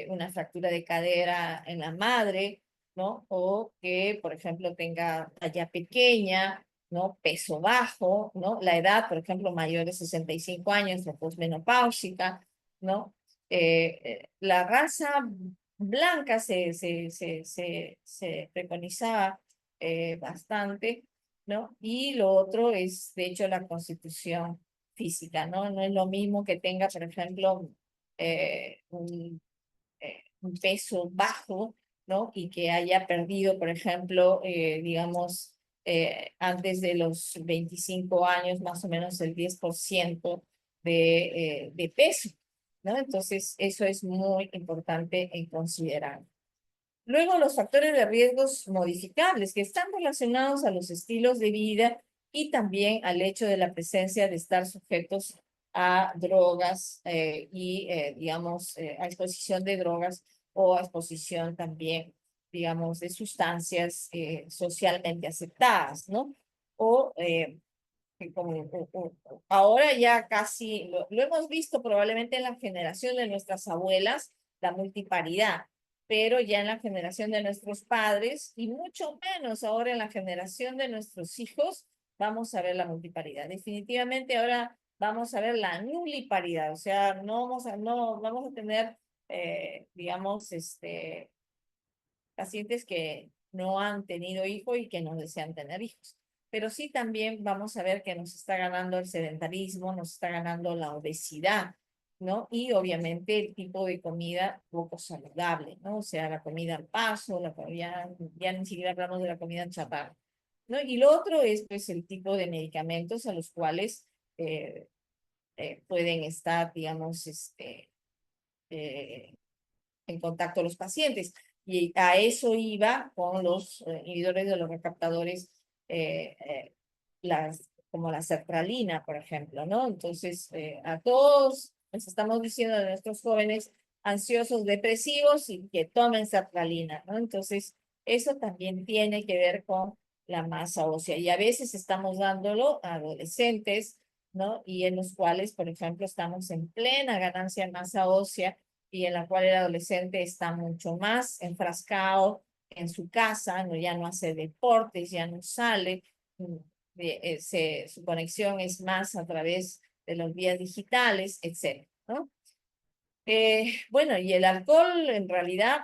una fractura de cadera en la madre, ¿no? O que, por ejemplo, tenga talla pequeña, ¿no? Peso bajo, ¿no? La edad, por ejemplo, mayor de 65 años, la posmenopáusica, ¿no? La raza blanca se preconizaba bastante, ¿no? Y lo otro es, de hecho, la constitución física, ¿no? No es lo mismo que tenga, por ejemplo, un peso bajo, ¿no? Y que haya perdido, por ejemplo, digamos, antes de los 25 años, más o menos el 10% de peso, ¿no? Entonces, eso es muy importante en considerar. Luego, los factores de riesgos modificables que están relacionados a los estilos de vida y también al hecho de la presencia de estar sujetos a drogas digamos, a exposición de drogas o a exposición también, digamos, de sustancias socialmente aceptadas, ¿no? O que ahora ya casi lo hemos visto probablemente en la generación de nuestras abuelas, la multiparidad, pero ya en la generación de nuestros padres y mucho menos ahora en la generación de nuestros hijos, vamos a ver la multiparidad. Definitivamente ahora vamos a ver la nuliparidad, o sea, no vamos a tener, digamos, pacientes que no han tenido hijo y que no desean tener hijos. Pero sí también vamos a ver que nos está ganando el sedentarismo, nos está ganando la obesidad, ¿no? Y obviamente el tipo de comida poco saludable, ¿no? O sea, la comida al paso, ya ni siquiera hablamos de la comida chatarra, ¿no? Y lo otro es pues el tipo de medicamentos a los cuales pueden estar, digamos, eh, en contacto los pacientes. Y a eso iba con los inhibidores de los recaptadores, como la sertralina, por ejemplo, ¿no? Entonces, a todos les estamos diciendo a nuestros jóvenes ansiosos, depresivos y que tomen sertralina, ¿no? Entonces, eso también tiene que ver con la masa ósea. Y a veces estamos dándolo a adolescentes, ¿no? Y en los cuales, por ejemplo, estamos en plena ganancia de masa ósea y en la cual el adolescente está mucho más enfrascado en su casa, ¿no? Ya no hace deportes, ya no sale, su conexión es más a través de las vías digitales, etcétera, ¿no? Bueno, y el alcohol, en realidad,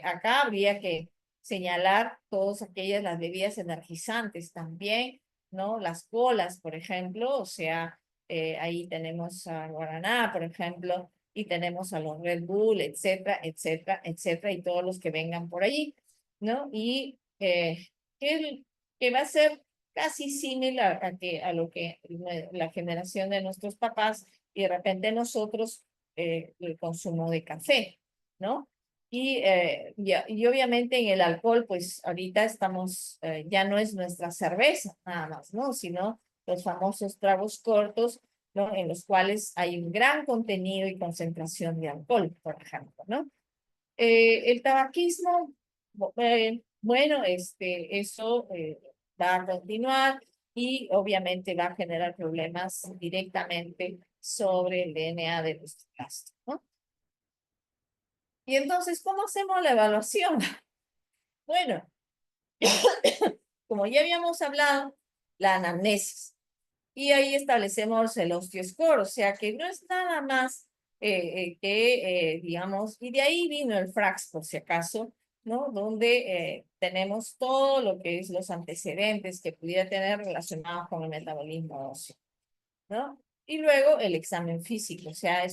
acá habría que señalar todas aquellas, las bebidas energizantes también, ¿no? Las colas, por ejemplo, o sea, ahí tenemos a Guaraná, por ejemplo, y tenemos a los Red Bull, etcétera, etcétera, etcétera, y todos los que vengan por allí, ¿no? Y que, que va a ser casi similar a lo que la generación de nuestros papás y de repente nosotros el consumo de café, ¿no? Y obviamente en el alcohol, pues ahorita estamos, ya no es nuestra cerveza nada más, ¿no? Sino los famosos tragos cortos, ¿no? En los cuales hay un gran contenido y concentración de alcohol, por ejemplo, ¿no? El tabaquismo, bueno, eso va a continuar y obviamente va a generar problemas directamente sobre el DNA de nuestro rastro, ¿no? Y entonces, ¿cómo hacemos la evaluación? Bueno, como ya habíamos hablado, la anamnesis. Y ahí establecemos el osteoscore, o sea que no es nada más digamos, y de ahí vino el FRAX, por si acaso, ¿no? Donde tenemos todo lo que es los antecedentes que pudiera tener relacionados con el metabolismo óseo, ¿no? Y luego el examen físico, o sea,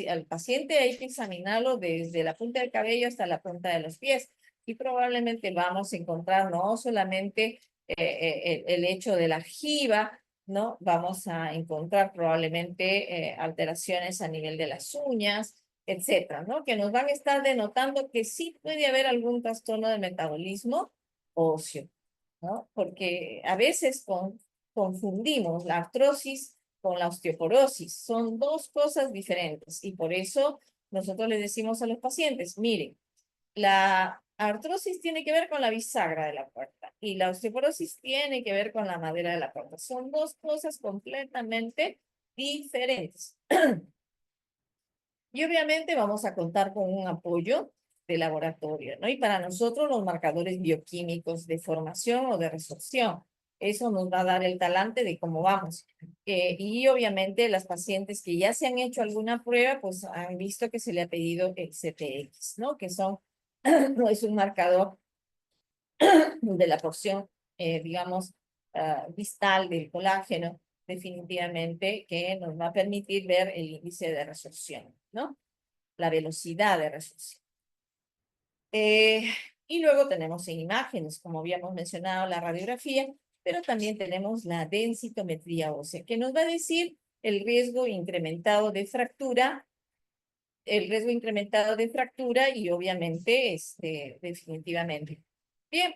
al paciente hay que examinarlo desde la punta del cabello hasta la punta de los pies. Y probablemente vamos a encontrar no solamente el hecho de la jiba, ¿no? Vamos a encontrar probablemente alteraciones a nivel de las uñas, etcétera, ¿no? Que nos van a estar denotando que sí puede haber algún trastorno de metabolismo óseo, ¿no? Porque a veces confundimos la artrosis con la osteoporosis. Son dos cosas diferentes y por eso nosotros les decimos a los pacientes, miren, la artrosis tiene que ver con la bisagra de la puerta y la osteoporosis tiene que ver con la madera de la puerta. Son dos cosas completamente diferentes. Y obviamente vamos a contar con un apoyo de laboratorio, ¿no? Y para nosotros los marcadores bioquímicos de formación o de resorción, eso nos va a dar el talante de cómo vamos. Y obviamente las pacientes que ya se han hecho alguna prueba, pues han visto que se le ha pedido el CTX, ¿no? Que son, no es un marcador de la porción, digamos, distal del colágeno, definitivamente, que nos va a permitir ver el índice de resorción, ¿no? La velocidad de resorción. Y luego tenemos en imágenes, como habíamos mencionado, la radiografía, pero también tenemos la densitometría ósea, que nos va a decir el riesgo incrementado de fractura, y obviamente, definitivamente. Bien,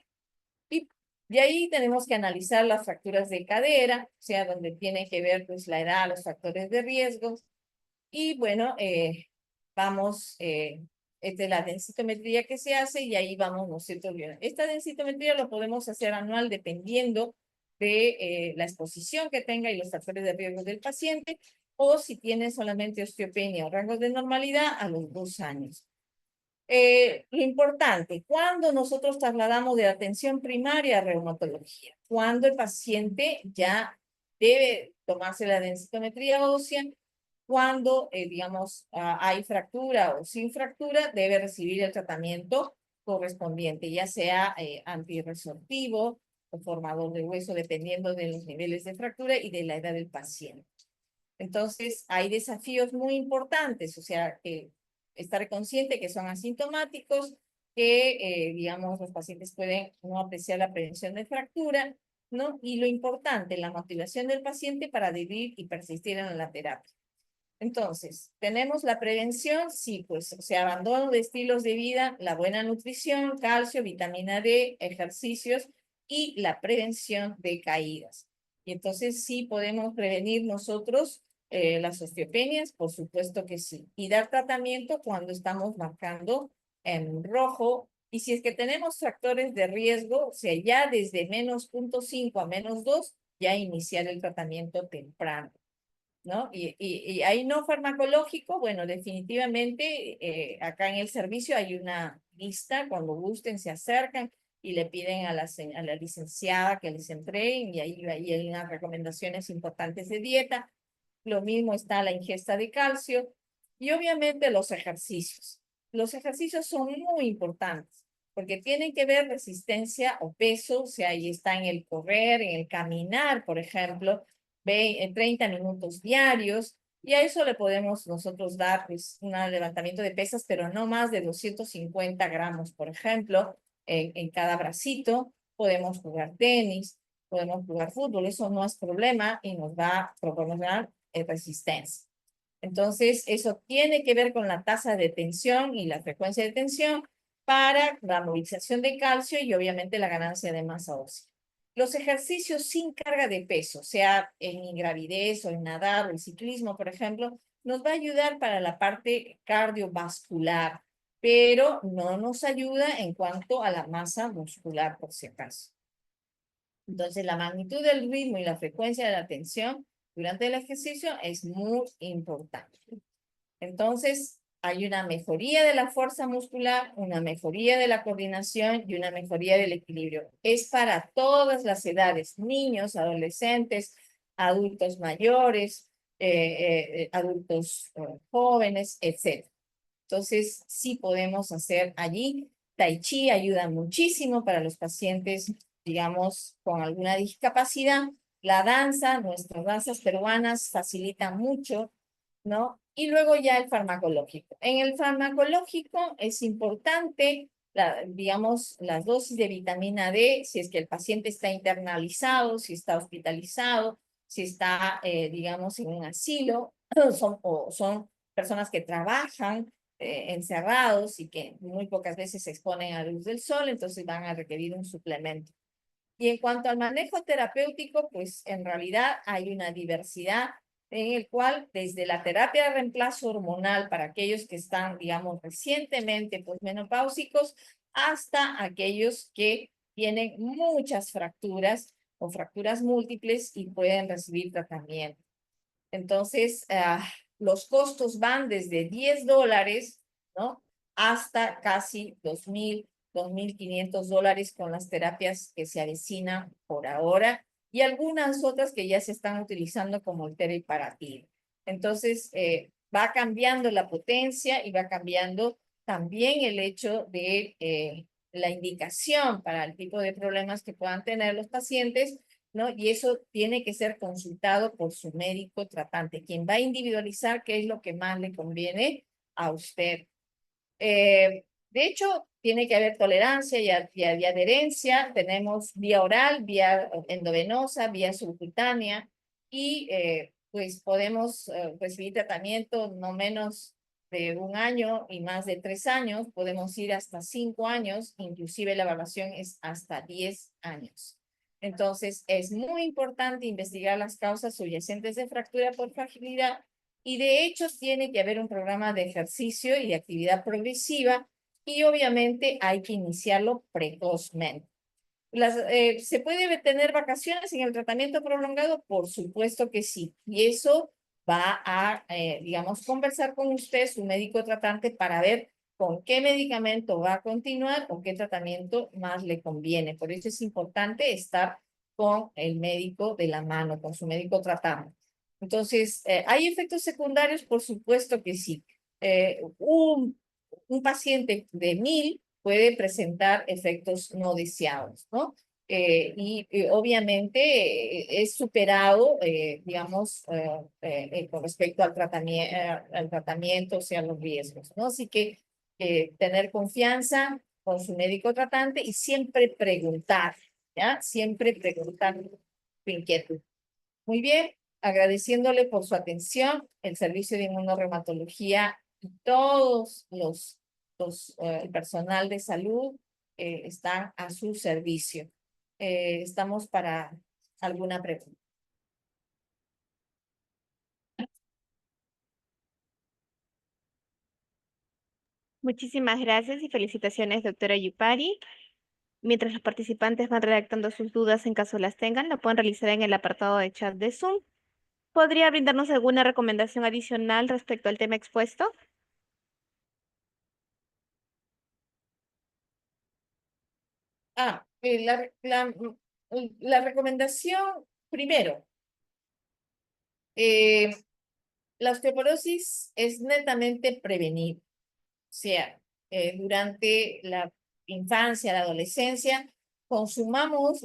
y de ahí tenemos que analizar las fracturas de cadera, o sea, donde tiene que ver pues la edad, los factores de riesgo. Y bueno, vamos, esta es la densitometría que se hace y ahí vamos, ¿no es cierto? Bien. Esta densitometría lo podemos hacer anual dependiendo de la exposición que tenga y los factores de riesgo del paciente, o si tiene solamente osteopenia o rangos de normalidad a los 2 años. Lo importante, cuando nosotros trasladamos de atención primaria a reumatología, cuando el paciente ya debe tomarse la densitometría ósea, cuando, digamos, hay fractura o sin fractura, debe recibir el tratamiento correspondiente, ya sea antirresortivo o formador de hueso, dependiendo de los niveles de fractura y de la edad del paciente. Entonces, hay desafíos muy importantes, o sea, que estar consciente que son asintomáticos, que, digamos, los pacientes pueden no apreciar la prevención de fractura, ¿no? Y lo importante, la motivación del paciente para adherir y persistir en la terapia. Entonces, tenemos la prevención, sí, pues, o sea, abandono de estilos de vida, la buena nutrición, calcio, vitamina D, ejercicios y la prevención de caídas. Y entonces sí podemos prevenir nosotros las osteopenias, por supuesto que sí. Y dar tratamiento cuando estamos marcando en rojo. Y si es que tenemos factores de riesgo, o sea, ya desde -0.5 a -2, ya iniciar el tratamiento temprano, ¿no? Y ahí no farmacológico, bueno, definitivamente acá en el servicio hay una lista, cuando gusten se acercan y le piden a la licenciada que les entreguen y ahí hay unas recomendaciones importantes de dieta. Lo mismo está la ingesta de calcio y obviamente los ejercicios. Los ejercicios son muy importantes porque tienen que ver resistencia o peso, o sea, ahí está en el correr, en el caminar, por ejemplo, en 30 minutos diarios, y a eso le podemos nosotros dar pues, un levantamiento de pesas, pero no más de 250 gramos, por ejemplo, en cada bracito. Podemos jugar tenis, podemos jugar fútbol, eso no es problema y nos va a proporcionar resistencia. Entonces, eso tiene que ver con la tasa de tensión y la frecuencia de tensión para la movilización de calcio y obviamente la ganancia de masa ósea. Los ejercicios sin carga de peso, sea en ingravidez o en nadar o en ciclismo, por ejemplo, nos va a ayudar para la parte cardiovascular, pero no nos ayuda en cuanto a la masa muscular, por si acaso. Entonces, la magnitud del ritmo y la frecuencia de la tensión durante el ejercicio es muy importante. Entonces, hay una mejoría de la fuerza muscular, una mejoría de la coordinación y una mejoría del equilibrio. Es para todas las edades, niños, adolescentes, adultos mayores, adultos jóvenes, etc. Entonces, sí podemos hacer allí. Tai Chi ayuda muchísimo para los pacientes, digamos, con alguna discapacidad, La danza, nuestras danzas peruanas facilitan mucho, ¿no? Y luego ya el farmacológico. En el farmacológico es importante, digamos, las dosis de vitamina D, si es que el paciente está internalizado, si está hospitalizado, si está, digamos, en un asilo, o son personas que trabajan encerrados y que muy pocas veces se exponen a la luz del sol, entonces van a requerir un suplemento. Y en cuanto al manejo terapéutico, pues en realidad hay una diversidad en el cual desde la terapia de reemplazo hormonal para aquellos que están, digamos, recientemente posmenopáusicos, hasta aquellos que tienen muchas fracturas o fracturas múltiples y pueden recibir tratamiento. Entonces, los costos van desde $10, ¿no? Hasta casi 2.000, $2.500 con las terapias que se avecinan por ahora y algunas otras que ya se están utilizando como el teriparatide. Entonces, va cambiando la potencia y va cambiando también el hecho de la indicación para el tipo de problemas que puedan tener los pacientes, ¿no? Y eso tiene que ser consultado por su médico tratante, quien va a individualizar qué es lo que más le conviene a usted. De hecho, tiene que haber tolerancia y adherencia. Tenemos vía oral, vía endovenosa, vía subcutánea y pues podemos recibir tratamiento no menos de 1 año y más de 3 años. Podemos ir hasta 5 años, inclusive la evaluación es hasta 10 años. Entonces, es muy importante investigar las causas subyacentes de fractura por fragilidad y de hecho tiene que haber un programa de ejercicio y de actividad progresiva y obviamente hay que iniciarlo precozmente. ¿Se puede tener vacaciones en el tratamiento prolongado? Por supuesto que sí. Y eso va a, digamos, conversar con usted, su médico tratante, para ver con qué medicamento va a continuar o qué tratamiento más le conviene. Por eso es importante estar con el médico de la mano, con su médico tratante. Entonces, ¿hay efectos secundarios? Por supuesto que sí. Un paciente de 1.000 puede presentar efectos no deseados, ¿no? Y obviamente es superado, digamos, con respecto al tratamiento, o sea, los riesgos, ¿no? Así que tener confianza con su médico tratante y siempre preguntar, ¿ya? Siempre preguntar su inquietud. Muy bien, agradeciéndole por su atención, el servicio de inmunorreumatología y todos el personal de salud están a su servicio. Estamos para alguna pregunta. Muchísimas gracias y felicitaciones, doctora Yupari. Mientras los participantes van redactando sus dudas en caso las tengan, lo pueden realizar en el apartado de chat de Zoom. ¿Podría brindarnos alguna recomendación adicional respecto al tema expuesto? La recomendación, primero, eh, la osteoporosis es netamente prevenir, o sea, durante la infancia, la adolescencia, consumamos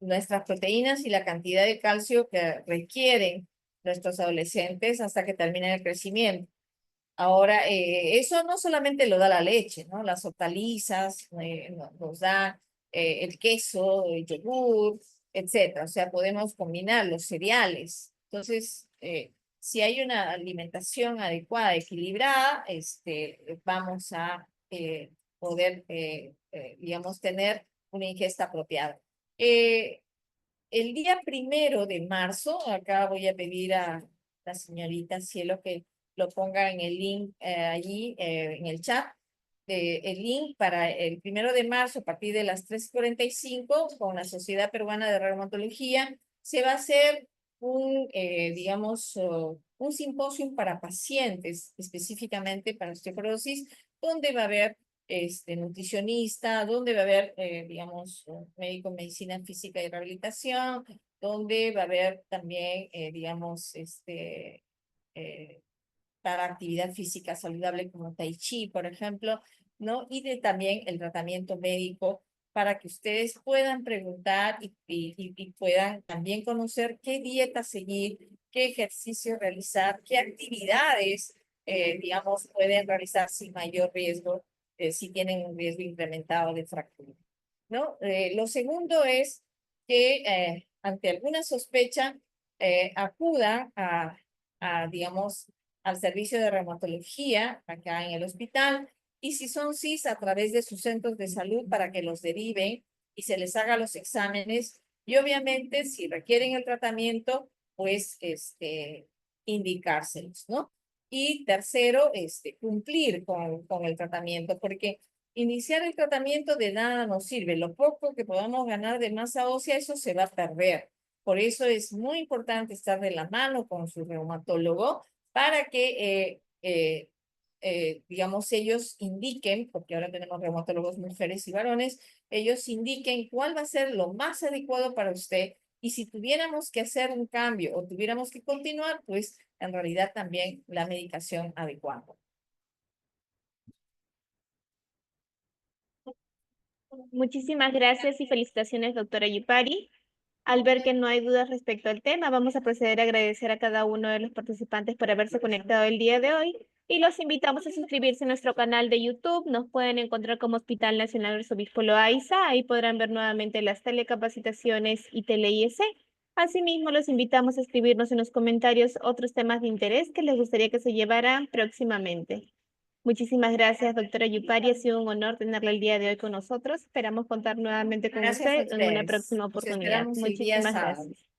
nuestras proteínas y la cantidad de calcio que requieren nuestros adolescentes hasta que terminen el crecimiento. Ahora, eso no solamente lo da la leche, ¿no? Las hortalizas, nos da el queso, el yogur, etcétera. O sea, podemos combinar los cereales. Entonces, si hay una alimentación adecuada, equilibrada, vamos a poder, digamos, tener una ingesta apropiada. El día 1 de marzo, acá voy a pedir a la señorita Cielo que lo ponga en el link allí en el chat, el link para el 1 de marzo a partir de las 3:45 con la Sociedad Peruana de Reumatología. Se va a hacer digamos, un simposio para pacientes, específicamente para osteoporosis, donde va a haber nutricionista, donde va a haber, digamos, un médico en medicina física y rehabilitación, donde va a haber también, digamos, eh, para actividad física saludable como Tai Chi, por ejemplo, ¿no? Y también el tratamiento médico para que ustedes puedan preguntar y puedan también conocer qué dieta seguir, qué ejercicio realizar, qué actividades, digamos, pueden realizar sin mayor riesgo, si tienen un riesgo incrementado de fractura, ¿no? Lo segundo es que ante alguna sospecha acuda digamos, al servicio de reumatología acá en el hospital y si son CIS a través de sus centros de salud para que los deriven y se les haga los exámenes y obviamente si requieren el tratamiento, pues indicárselos, ¿no? Y tercero, cumplir con el tratamiento, porque iniciar el tratamiento de nada nos sirve. Lo poco que podamos ganar de masa ósea, eso se va a perder. Por eso es muy importante estar de la mano con su reumatólogo para que, digamos, ellos indiquen, porque ahora tenemos reumatólogos mujeres y varones, ellos indiquen cuál va a ser lo más adecuado para usted. Y si tuviéramos que hacer un cambio o tuviéramos que continuar, pues en realidad también la medicación adecuada. Muchísimas gracias y felicitaciones, doctora Yupari. Al ver que no hay dudas respecto al tema, vamos a proceder a agradecer a cada uno de los participantes por haberse conectado el día de hoy y los invitamos a suscribirse a nuestro canal de YouTube. Nos pueden encontrar como Hospital Nacional Arzobispo Loaiza. Ahí podrán ver nuevamente las telecapacitaciones y tele-IEC. Asimismo, los invitamos a escribirnos en los comentarios otros temas de interés que les gustaría que se llevaran próximamente. Muchísimas gracias, doctora Yupari. Ha sido un honor tenerla el día de hoy con nosotros. Esperamos contar nuevamente con Gracias a usted en una ustedes. próxima Nos oportunidad. esperamos el día Muchísimas sábado. gracias.